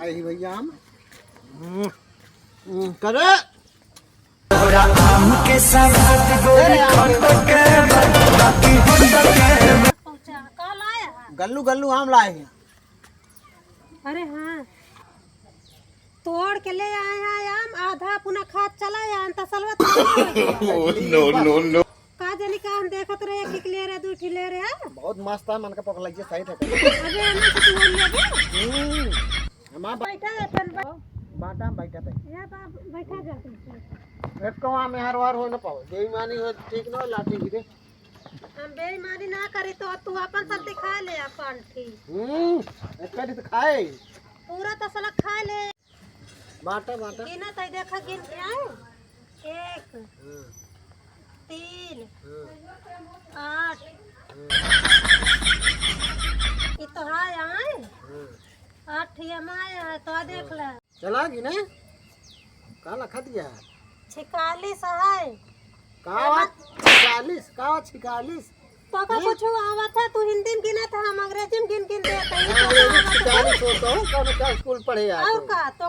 आई ही भैया हम करे आम के साथ गल्लू गल्लू आम लाए हैं। अरे हाँ, तोड़ के ले आए हैं आम, आधा पुनः खाद चला यान तसलवत नो नो नो का जानी का हम देखत रहे कि ले रे दू ठिले रे। बहुत मस्त है, मन का पकड़ लीजिए सही था। अबे हम तो बोल ले हमारा बैठा है अपन बाटा बैठा था या बाप बैठा जा। एक कवा में हर वार हो न पाओ बेईमानी हो ठीक न लाठी गिरे। हम बेईमानी ना करी तो तू अपन सब दिखा ले अपन ठीक। एक कड़ी तो खाए पूरा तसला खा ले। बाटा बाटा गिना तई देखा गिन के आए 1 3 8 ये तो हाय आए 8 ये माया है तो देख ले। चला गी ने काला खा दिया 46 है कावा 46 कावा 46 तो का कुछ आवत है तू हिंदी में गिना था हम अंग्रेजी में गिन गिन देते हैं। 46 होता हूँ कौन सा स्कूल पढ़े यार और का तो